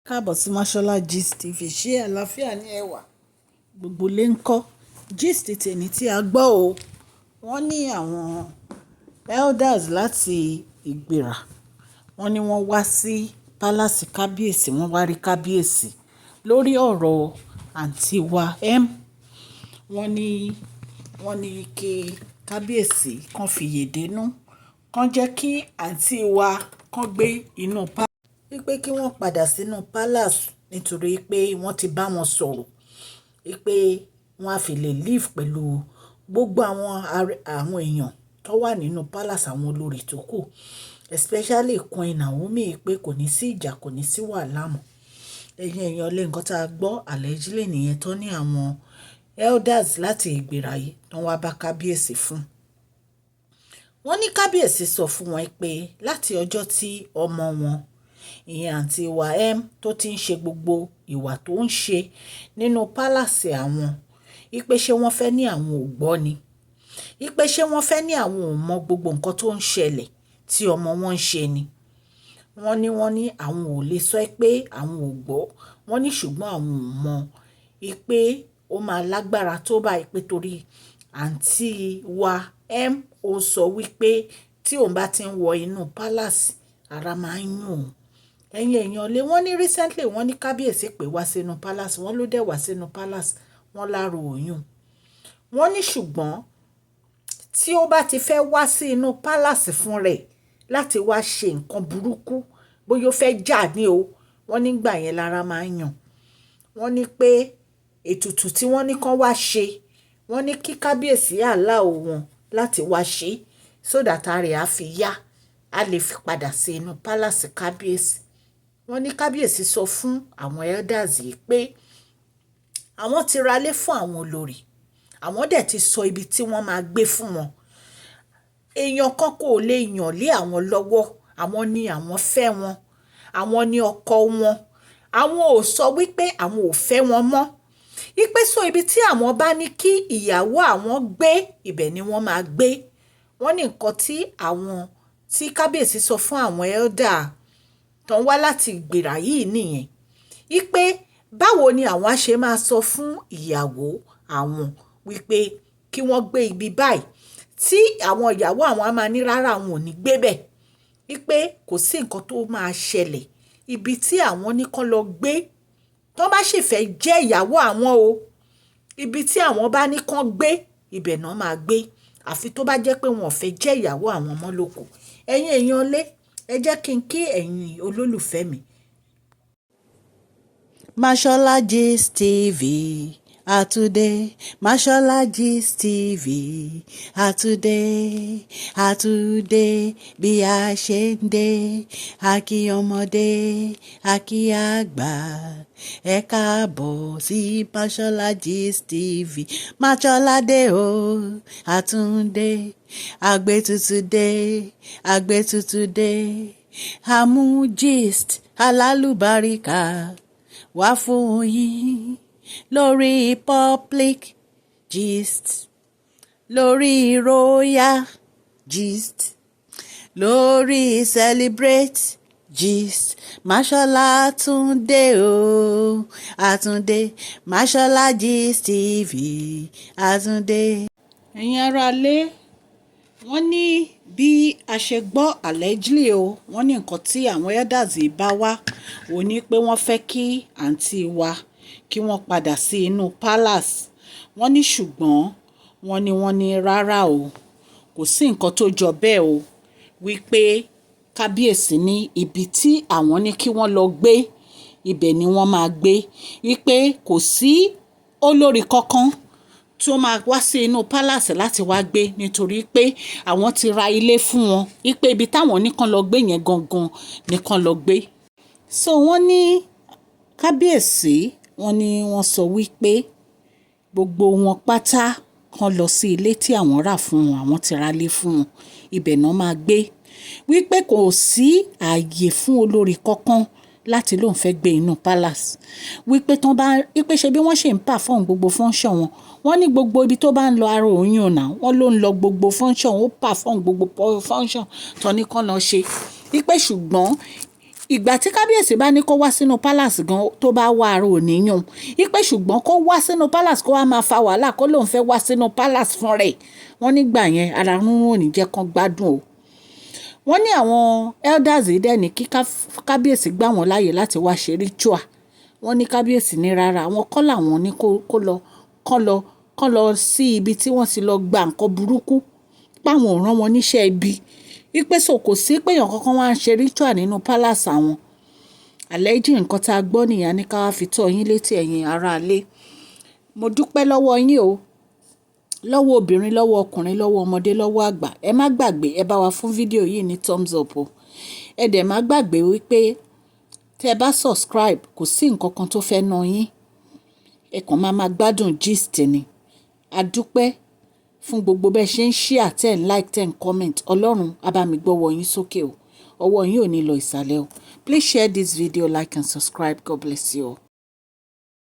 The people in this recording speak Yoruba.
Káàbọ̀ sí Mashola Gist TV. Ṣé àlàáfíà ní ẹwà gbogbo lè ń kọ́ gist tèmi tí a gbọ́ o. Wọ́n ní àwọn elders láti Ìgbìrà wọ́n ní wọ́n wá sí palace Kabiyesi, wọ́n wá rí Kabiyesi lórí ọ̀rọ̀ àǹtí wa wọ́n ní kí Kabiyesi kan fìyè dénú kan jẹ́ kí àǹtí wa kan gbé inú wípé kí wọ́n padà sínú palace nítorí pé wọ́n ti bá wọn sọ̀rọ̀ wípé wọ́n á fi lè live pẹ̀lú gbogbo àwọn èèyàn tó wà nínú palace, àwọn olórí tó kù, especially Queen Naomi, pé kò ní sí ìjà, kò ní sí wàhálà mọ́. Ẹ̀yin èèyàn lè nǹkan tá a gbọ́ allegedly nìyẹn tó ní àwọn elders láti Ìgbìrà yìí tó wá bá Kabiyesi fún. Wọ́n ní Kabiyesi sọ fún wọn pé láti ọjọ́ tí ọmọ wọn ìyẹn àǹtí wa tó ti ń ṣe gbogbo ìwà tó ń ṣe nínú pálàsì àwọn, ipe ṣé wọ́n fẹ́ ní àwọn ò gbọ́ ni, ipe ṣé wọ́n fẹ́ ní àwọn ò mọ gbogbo nǹkan tó ń ṣẹlẹ̀ tí ọmọ wọn ń ṣe ni. Wọ́n ní àwọn ò lè sọ pé àwọn ò gbọ́, wọ́n ní ṣùgbọ́n àwọn ò mọ ipe ó máa lágbára tó bá ipe torí àǹtí wa ó sọ wípé tí òun bá ti ń wọ inú pálàsì ara máa ń yún òun. Ẹ̀yin èèyàn lé wọ́n ní recently wọ́n ní Kabiyesi pé wá sínú palace, wọ́n ló dẹ̀ wá sínú palace, wọ́n láro òyún. Wọ́n ní ṣùgbọ́n tí ó bá ti fẹ́ wá sí inú palace fún rẹ̀ láti wá ṣe nǹkan burúkú, bóyá ó fẹ́ jà ní o, wọ́n nígbà yẹn lára máa ń yàn. Wọ́n ní pé ètùtù tí wọ́n ní kán wá ṣe, wọ́n ní kí Kabiyesi allow wọn láti wá ṣe so that ara á fi yá, a lè fi padà sí inú palace Kabiyesi. Wọ́n ní Kabiyesi sọ fún àwọn elders yìí pé àwọn ti ralé fún àwọn olórí, àwọn dẹ̀ ti sọ ibi tí wọ́n máa gbé fún wọn. Èèyàn kan kò lè yàn lé àwọn lọ́wọ́, àwọn ni àwọn fẹ́ wọn, àwọn ni ọkọ wọn, àwọn ò sọ wípé àwọn ò fẹ́ wọn mọ́. Ipe so ibi tí àwọn bá ní kí ìyàwó àwọn gbé, ibẹ̀ ni wọ́n máa gbé. Wọ́n ní nǹkan tí Kabiyesi sọ fún àwọn elder tó ń wá láti Ìgbìrà yìí nìyẹn. Ipe báwo ni àwọn á ṣe máa sọ fún ìyàwó àwọn wípé kí wọ́n gbé ibi báyìí tí àwọn ìyàwó àwọn á máa ní rárá àwọn ò ní gbé bẹ̀. Ipe kò sí nǹkan tó máa ṣẹlẹ̀, ibi tí àwọn ní kán lọ gbé tó bá sì fẹ́ jẹ́ ìyàwó àwọn o, ibi tí àwọn bá ní kán gbé ibẹ̀ náà máa gbé, àfi tó bá jẹ́ pé wọn ò fẹ́ jẹ́ ìyàwó àwọn ọmọ lóko. Ẹ̀yin èèyàn lé, ẹ jẹ́ kí n kí ẹ̀yin olólùfẹ́ mi. Mashola Gist TV àtúndé, Mashola Gist TV àtúndé bí a ṣe ń dé, a kí ọmọdé, a kí àgbà, ẹ káàbọ̀ sí Mashola Gist TV. Mashola dé o, àtúndé, àgbétútù dé, àmú gist alálùbáríkà wá fún yín lórí public gist, lórí royal gist, lórí celebrate gist. Mashola túndé o, àtúndé, Mashola Gist TV àtúndé. Ẹ̀yin ará lé, wọ́n ní bí a ṣe gbọ́ allegedly o, wọ́n ní nǹkan tí àwọn elders yìí bá wá ò ní pé wọ́n fẹ́ kí àǹtí wa kí wọ́n padà sí inú palace. Wọ́n ní ṣùgbọ́n wọ́n ní rárá o, kò sí nǹkan tó jọ bẹ́ẹ̀ o, wípé Kabiyesi ní ibi tí àwọn ní kí wọ́n lọ gbé, ibẹ̀ ni wọ́n máa gbé, wípé kò sí olórí kankan tó máa wá sí inú palace láti wá gbé nítorí pé àwọn ti ra ilé fún wọn, wípé ibi táwọn nìkan lọ gbé yẹn gangan nìkan lọ gbé. So wọ́n ní Kabiyesi, wọ́n sọ wípé gbogbo wọn pátá kan lọ sí ilé tí àwọn rà fún wọn, àwọn ti ra ilé fún wọn, ibẹ̀ náà máa gbé, wípé kò sí ààyè fún olórí kankan láti lóun fẹ́ gbé inú palace, wípé ṣe bí wọ́n ṣe ń perform gbogbo function wọn, wọ́n ní gbogbo ibi tó bá ń lọ ara òun náà, wọ́n ló ń lọ gbogbo function, ó perform gbogbo function tó ní kán lọ ṣe, wípé ṣùgbọ́n ìgbà tí kábíyèsí bá ní kó wá sínú palace gan tó bá wá ara ò níyàn ipe ṣùgbọ́n kó wá sínú palace kó wá máa fa wàhálà kó lóun fẹ́ wá sínú palace fún rẹ̀ wọ́n nígbà yẹn ara rúnrún ò ní jẹ́ kán gbádùn o. wọ́n ní àwọn elders dẹ̀ ní kí kábíyèsí gbà wọ́n láàyè láti wá ṣe ritual. wọ́n ní kábíyèsí ní rárá àwọn kọ́ làwọn ní kán lọ sí ibi tí wọ́n ti lọ gba nǹkan burúkú páwọn ò rán wọn níṣẹ́ ibi wípé so kò sí pé èèyàn kankan wá ń ṣe ritual nínú palace àwọn. àlẹ́jì nǹkan tá a gbọ́ nìyẹn ní ká wá fi tó yín létí ẹ̀yin aráalé. mo dúpẹ́ lọ́wọ́ yín o, lọ́wọ́ obìnrin, lọ́wọ́ ọkùnrin, lọ́wọ́ ọmọdé, lọ́wọ́ àgbà. ẹ má gbàgbé ẹ bá wa fún fídíò yìí ní thumbs up o. ẹ dẹ̀ má gbàgbé wípé tẹ́ ẹ bá subscribe kò sí nǹkan kan tó fẹ́ ná yín, ẹ kàn máa gbádùn gist ni. a dúpẹ́ fún gbogbo bẹ́ẹ̀ ṣe ń share tẹ́ ń like tẹ́ ń comment. ọlọ́run á bá mi gbọ́wọ́ yín sókè o, ọwọ́ yín ò ní lọ ìsàlẹ̀ o. Please share this video, like and subscribe. God bless you all.